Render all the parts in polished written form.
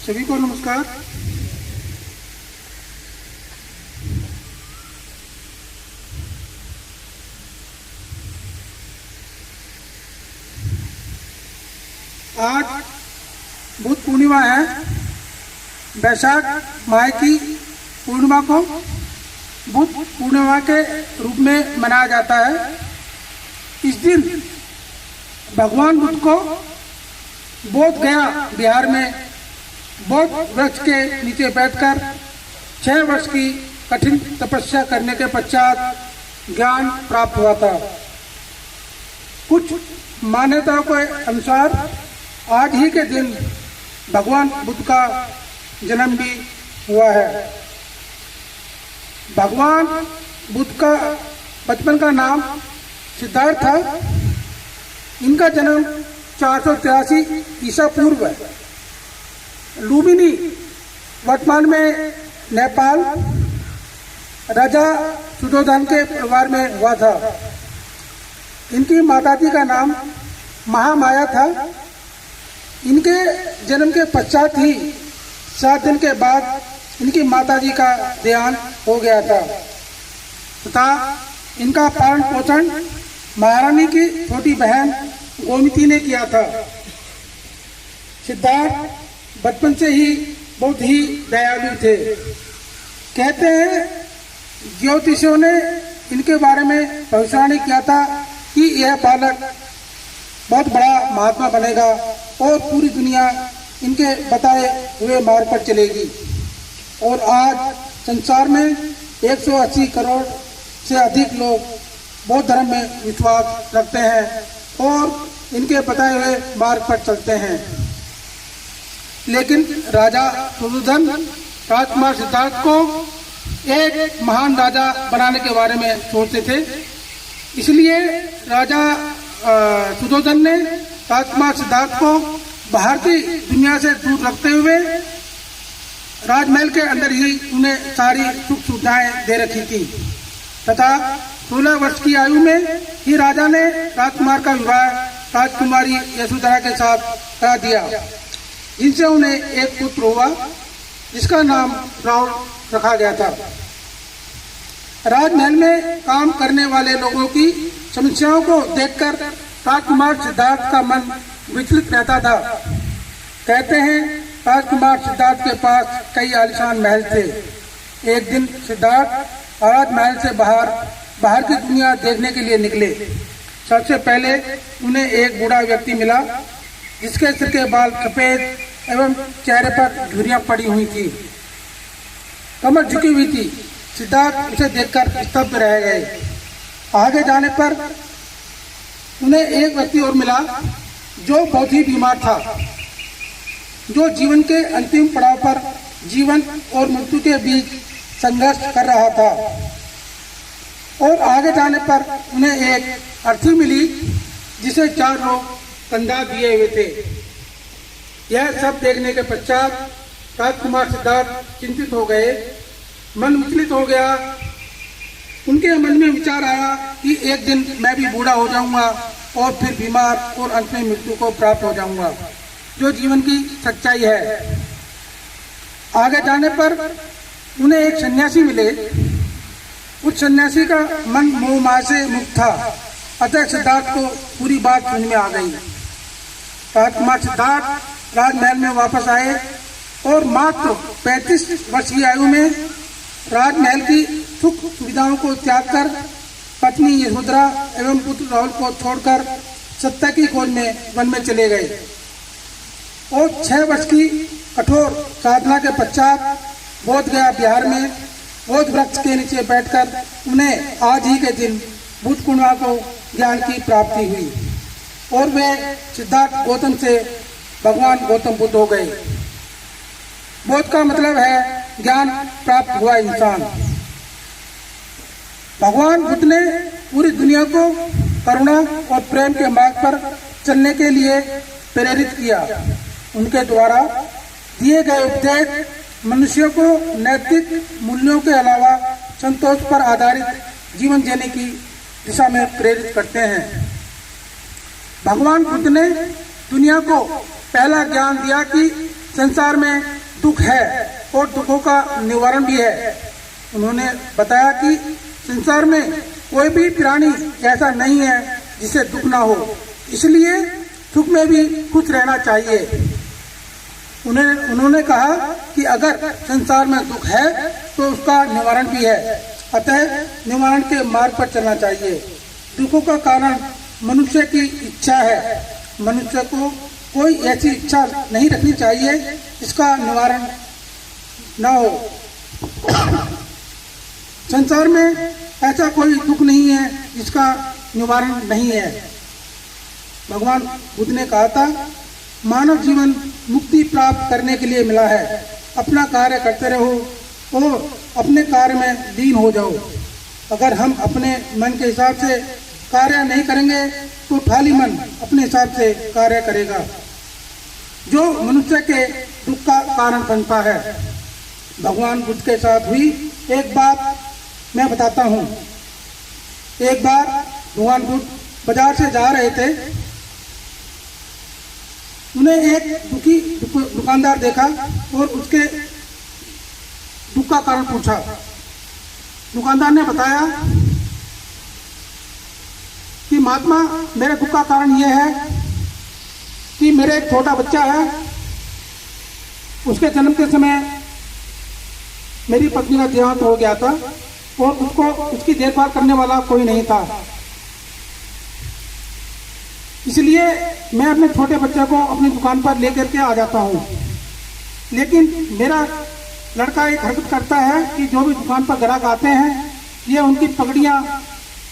सभी को नमस्कार। आज बुद्ध पूर्णिमा है। वैशाख माह की पूर्णिमा को बुद्ध पूर्णिमा के रूप में मनाया जाता है। इस दिन भगवान बुद्ध को बोध गया बिहार में बोध वृक्ष के नीचे बैठकर 6 वर्ष की कठिन तपस्या करने के पश्चात ज्ञान प्राप्त हुआ था। कुछ मान्यताओं के अनुसार आज ही के दिन भगवान बुद्ध का जन्म भी हुआ है। भगवान बुद्ध का बचपन का नाम सिद्धार्थ था। इनका जन्म 483 ईसा पूर्व लुम्बिनी वर्तमान में नेपाल राजा सुधोधन के परिवार में हुआ था। इनकी माताजी का नाम महामाया था। इनके जन्म के पश्चात ही 7 दिन के बाद इनकी माताजी का देहांत हो गया था तथा इनका पालन पोषण महारानी की छोटी बहन गोमती ने किया था। सिद्धार्थ बचपन से ही बहुत ही दयालु थे। कहते हैं ज्योतिषियों ने इनके बारे में भविष्यवाणी किया था कि यह बालक बहुत बड़ा महात्मा बनेगा और पूरी दुनिया इनके बताए हुए मार्ग पर चलेगी। और आज संसार में 180 करोड़ से अधिक लोग बौद्ध धर्म में विश्वास रखते हैं और इनके बताए हुए मार्ग पर चलते हैं। लेकिन राजा सुधोधन राजकुमार सिद्धार्थ को एक महान राजा बनाने के बारे में सोचते थे। इसलिए राजा सुधोधन ने राजकुमार सिद्धार्थ को भारतीय दुनिया से दूर रखते हुए राजमहल के अंदर ही उन्हें सारी सुख सुविधाएं दे रखी थी तथा 16 वर्ष की आयु में ही राजा ने राजकुमार का विवाह राजकुमारी यशोधरा के साथ करा दिया, जिनसे उन्हें एक पुत्र हुआ जिसका नाम राहुल रखा गया था। राजमहल में काम करने वाले लोगों की समस्याओं को देखकर राजकुमार सिद्धार्थ का मन विचलित रहता था। कहते हैं राजकुमार सिद्धार्थ के पास कई आलीशान महल थे। एक दिन सिद्धार्थ राजमहल से बाहर की दुनिया देखने के लिए निकले। सबसे पहले उन्हें एक बूढ़ा व्यक्ति मिला जिसके सिर के बाल सफेद एवं चेहरे पर झुर्रियां पड़ी हुई थी, कमर झुकी हुई थी। सिद्धार्थ उसे देखकर स्तब्ध रह गए। आगे जाने पर उन्हें एक व्यक्ति और मिला जो बहुत ही बीमार था, जो जीवन के अंतिम पड़ाव पर जीवन और मृत्यु के बीच संघर्ष कर रहा था। और आगे जाने पर उन्हें एक अर्थी मिली जिसे 4 लोग कंधा दिए हुए थे। यह सब देखने के पश्चात राजकुमार सिद्धार्थ चिंतित हो गए, मन विचलित हो गया। उनके मन में विचार आया कि एक दिन मैं भी बूढ़ा हो जाऊंगा और फिर बीमार और अंत में मृत्यु को प्राप्त हो जाऊंगा, जो जीवन की सच्चाई है। आगे जाने पर उन्हें एक सन्यासी मिले। उस सन्यासी का मन मोह माया से मुक्त था, अतः सिद्धार्थ को पूरी बात समझ में आ गई। राजकुमार सिद्धार्थ राजमहल में वापस आए और मात्र 35 वर्ष की आयु में राजमहल की सुख सुविधाओं को त्याग कर पत्नी यशोधरा एवं पुत्र राहुल को छोड़कर सत्ता की खोज में वन में चले गए। और 6 वर्ष की कठोर साधना के पश्चात बोध गया बिहार में बोध वृक्ष के नीचे बैठकर उन्हें आज ही के दिन बुद्ध पूर्णिमा को ज्ञान की प्राप्ति हुई और वे सिद्धार्थ गौतम से भगवान गौतम बुद्ध हो गए। बोध का मतलब है ज्ञान प्राप्त हुआ इंसान। भगवान बुद्ध ने पूरी दुनिया को करुणा और प्रेम के मार्ग पर चलने के लिए प्रेरित किया। उनके द्वारा दिए गए उपदेश मनुष्यों को नैतिक मूल्यों के अलावा संतोष पर आधारित जीवन जीने की दिशा में प्रेरित करते हैं। भगवान बुद्ध ने दुनिया को पहला ज्ञान दिया कि संसार में दुख है और दुखों का निवारण भी है। उन्होंने बताया कि संसार में कोई भी प्राणी ऐसा नहीं है जिसे दुख ना हो, इसलिए सुख में भी खुश रहना चाहिए। उन्होंने कहा कि अगर संसार में दुख है तो उसका निवारण भी है, अतः निवारण के मार्ग पर चलना चाहिए। दुखों का कारण मनुष्य की इच्छा है। मनुष्य को कोई ऐसी इच्छा नहीं रखनी चाहिए जिसका निवारण ना हो। संसार में ऐसा कोई दुख नहीं है जिसका निवारण नहीं है। भगवान बुद्ध ने कहा था, मानव जीवन मुक्ति प्राप्त करने के लिए मिला है। अपना कार्य करते रहो और अपने कार्य में लीन हो जाओ। अगर हम अपने मन के हिसाब से कार्य नहीं करेंगे तो खाली मन अपने हिसाब से कार्य करेगा, जो मनुष्य के दुख का कारण बनता है। भगवान बुद्ध के साथ हुई एक बात मैं बताता हूँ। एक बार भगवान बुद्ध बाजार से जा रहे थे। उन्हें एक दुखी दुकानदार देखा और उसके दुख का कारण पूछा। दुकानदार ने बताया कि महात्मा, मेरे दुख का कारण यह है कि मेरे एक छोटा बच्चा है, उसके जन्म के समय मेरी पत्नी का देहांत हो गया था और उसकी देखभाल करने वाला कोई नहीं था। इसलिए मैं अपने छोटे बच्चे को अपनी दुकान पर लेकर के आ जाता हूँ। लेकिन मेरा लड़का एक हरकत करता है कि जो भी दुकान पर ग्राहक आते हैं, ये उनकी पगड़ियाँ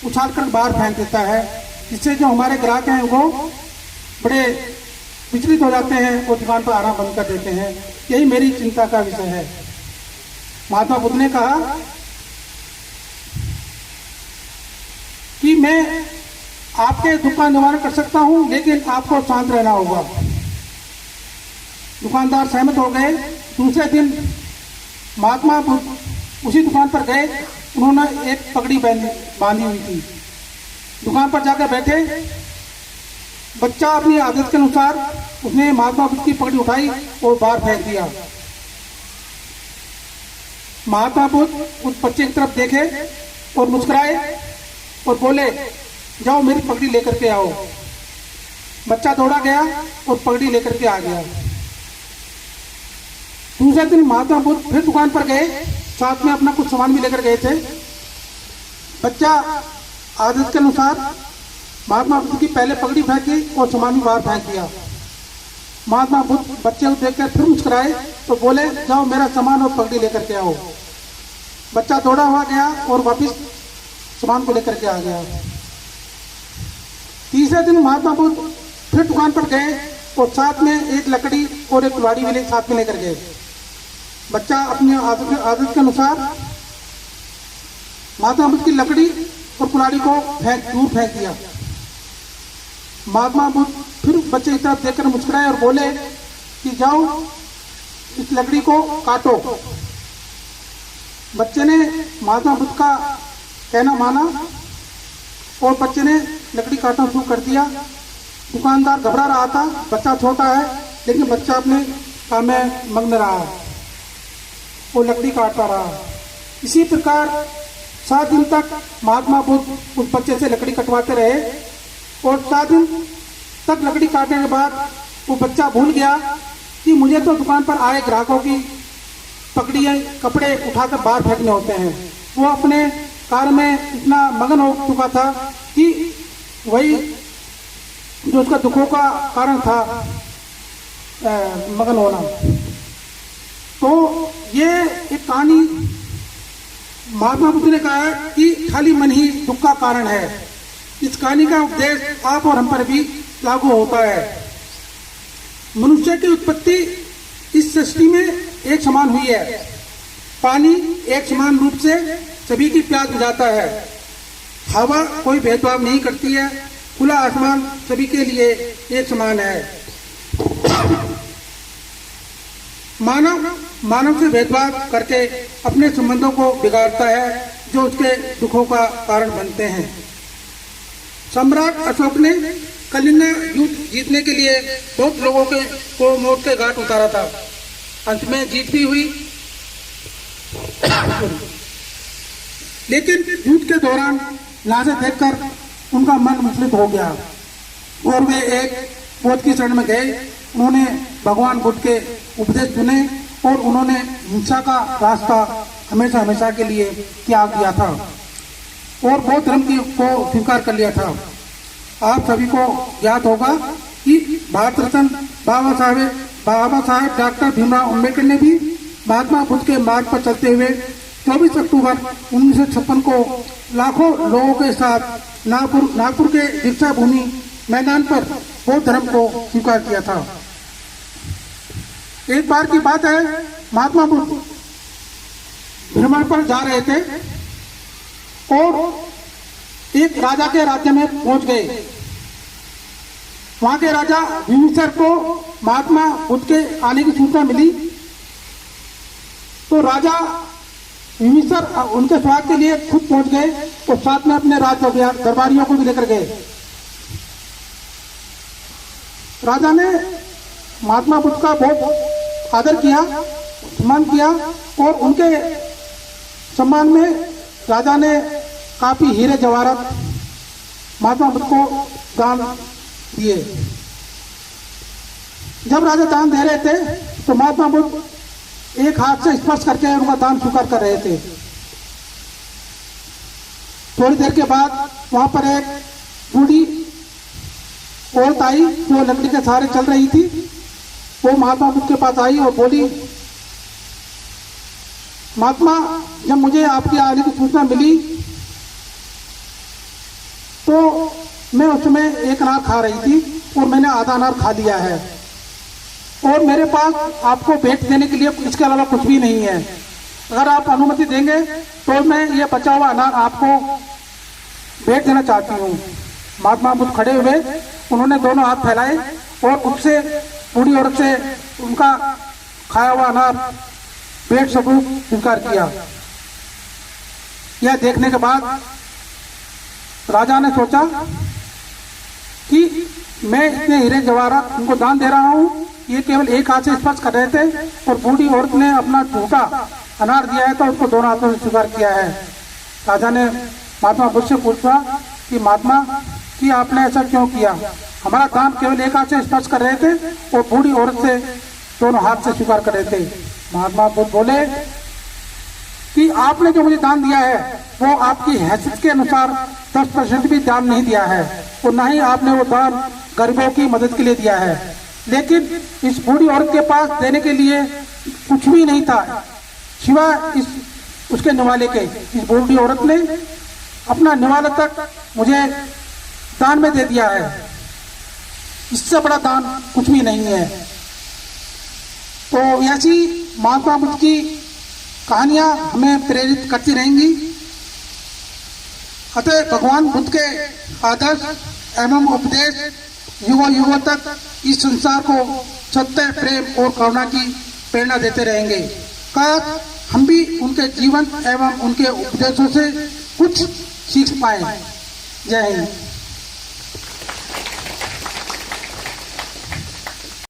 उछाल कर बाहर फेंक देता है, जिससे जो हमारे ग्राहक हैं वो बड़े विचलित हो जाते हैं और दुकान पर आना बंद कर देते हैं। यही मेरी चिंता का विषय है। महात्मा बुद्ध ने कहा कि मैं आपके दुख का निवारण कर सकता हूं, लेकिन आपको शांत रहना होगा। दुकानदार सहमत हो गए। दूसरे दिन महात्मा बुद्ध उसी दुकान पर गए। उन्होंने एक पगड़ी बांधी हुई थी। दुकान पर जाकर बैठे। बच्चा अपनी आदत के अनुसार उसने महात्मा बुद्ध की पगड़ी उठाई और बाहर फेंक दिया। महात्मा बुद्ध उस बच्चे की तरफ देखे और मुस्कुराए और बोले, जाओ मेरी पगड़ी लेकर के आओ। बच्चा दौड़ा गया और पगड़ी लेकर के आ गया। दूसरे दिन महात्मा बुद्ध फिर दुकान पर गए, साथ में अपना कुछ सामान भी लेकर गए थे। बच्चा आदत के अनुसार महात्मा बुद्ध की पहले पगड़ी फेंकी और सामान भी बाहर फेंक दिया। महात्मा बुद्ध बच्चे को देखकर फिर मुस्कुराए तो बोले, जाओ मेरा सामान और पगड़ी लेकर के आओ। बच्चा दौड़ा हुआ गया और वापस सामान को लेकर के आ गया। तीसरे दिन महात्मा बुद्ध फिर दुकान पर गए और साथ में एक लकड़ी और एक कुल्हाड़ी भी साथ में लेकर गए। बच्चा अपनी आदत के अनुसार महात्मा बुद्ध की लकड़ी और कुल्हाड़ी को दूर फेंक दिया। महात्मा बुद्ध फिर बच्चे की तरफ देखकर मुस्कुराए और बोले कि जाओ इस लकड़ी को काटो। बच्चे ने महात्मा बुद्ध का कहना माना और बच्चे ने लकड़ी काटना शुरू कर दिया। दुकानदार घबरा रहा था, बच्चा छोटा है, लेकिन बच्चा अपने काम में मग्न रहा वो लकड़ी काटता रहा। इसी प्रकार 7 दिन तक महात्मा बुद्ध उस बच्चे से लकड़ी कटवाते रहे और 7 दिन तक लकड़ी काटने के बाद वो बच्चा भूल गया कि मुझे तो दुकान पर आए ग्राहकों की पगड़ियाँ कपड़े उठाकर बाहर फेंकने होते हैं। वो अपने कार्य में इतना मगन हो चुका था कि वही जो उसका दुखों का कारण था मगन होना। तो ये एक कहानी महात्मा बुद्ध ने कहा है कि खाली मन ही दुख का कारण है। इस कहानी का उपदेश आप और हम पर भी लागू होता है। मनुष्य की उत्पत्ति इस सृष्टि में एक समान हुई है। पानी एक समान रूप से सभी की प्यास बुझाता है। हवा कोई भेदभाव नहीं करती है। खुला आसमान सभी के लिए एक समान है। मानव से भेदभाव करके अपने संबंधों को बिगाड़ता है, जो उसके दुखों का कारण बनते हैं। सम्राट अशोक ने कलिंग युद्ध जीतने के लिए बहुत लोगों को मौत के घाट उतारा था। अंत में जीत भी हुई। लेकिन युद्ध के दौरान लाशें देखकर उनका मन विचलित हो गया और वे एक बोध की शरण में गए। उन्होंने भगवान बुद्ध के उपदेश सुने और उन्होंने हिंसा का रास्ता हमेशा हमेशा के लिए त्याग दिया था और बौद्ध धर्म को स्वीकार कर लिया था। आप सभी को याद होगा कि भारत रत्न बाबा साहेब डॉक्टर भीमराव अम्बेडकर ने भी महात्मा बुद्ध के मार्ग पर चलते हुए 24 अक्टूबर 1956 को लाखों लोगों के साथ नागपुर के दीक्षा भूमि मैदान पर बौद्ध धर्म को स्वीकार किया था। एक बार की बात है, महात्मा बुद्ध भ्रमण पर जा रहे थे और एक राजा के राज्य में पहुंच गए। वहां के राजा विभीषण को महात्मा बुद्ध के आने की सूचना मिली, तो राजा विभीषण उनके स्वागत के लिए खुद पहुंच गए और साथ में अपने राज दरबारियों को भी लेकर गए। राजा ने महात्मा बुद्ध का बहुत आदर किया, सम्मान किया और उनके सम्मान में राजा ने काफी हीरे जवाहरात महात्मा बुद्ध को दान दिए। जब राजा दान दे रहे थे तो महात्मा बुद्ध एक हाथ से स्पर्श करके उनका दान स्वीकार कर रहे थे। थोड़ी देर के बाद वहां पर एक बूढ़ी औरत आई जो लकड़ी के सहारे चल रही थी। वो महात्मा बुद्ध के पास आई और बोली, महात्मा, जब मुझे आपके आने की सूचना मिली तो मैं उस समय एक अनार खा रही थी और मैंने आधा अनार खा लिया है और मेरे पास आपको भेंट देने के लिए इसके अलावा कुछ भी नहीं है। अगर आप अनुमति देंगे तो मैं ये बचा हुआ अनार आपको भेंट देना चाहती हूँ। महात्मा बुद्ध खड़े हुए, उन्होंने दोनों हाथ फैलाए और उससे बूढ़ी औरत से उनका खाया हुआ अनार भेंट स्वरूप स्वीकार किया। यह देखने के बाद राजा ने सोचा कि मैं इतने हीरे जवाहरात उनको दान दे रहा हूँ, ये केवल एक हाथ से स्पर्श कर रहे थे और बूढ़ी औरत ने अपना झूठा अनार दिया है तो उसको दोनों हाथों से स्वीकार किया है। राजा ने महात्मा बुद्ध से पूछा कि महात्मा कि आपने ऐसा क्यों किया? हमारा दान केवल एक हाथ से स्पर्श कर रहे थे और बूढ़ी औरत से दोनों हाथ से स्वीकार कर रहे थे। महात्मा बुद्ध बोले कि आपने जो मुझे दान दिया है वो आपकी हैसियत के अनुसार 10% भी दान नहीं दिया है और न ही आपने वो दान गरीबों की मदद के लिए दिया है। लेकिन इस बूढ़ी औरत के पास देने के लिए कुछ भी नहीं था सिवाय उसके निवाले के। इस बूढ़ी औरत ने अपना निवाला तक मुझे दान में दे दिया है, इससे बड़ा दान कुछ भी नहीं है। तो ऐसी महात्मा बुद्ध की कहानियां हमें प्रेरित करती रहेंगी। अतः भगवान बुद्ध के आदर्श एवं उपदेश युगों युगों तक इस संसार को सत्य, प्रेम और करुणा की प्रेरणा देते रहेंगे। काश हम भी उनके जीवन एवं उनके उपदेशों से कुछ सीख पाए। जय हिंद।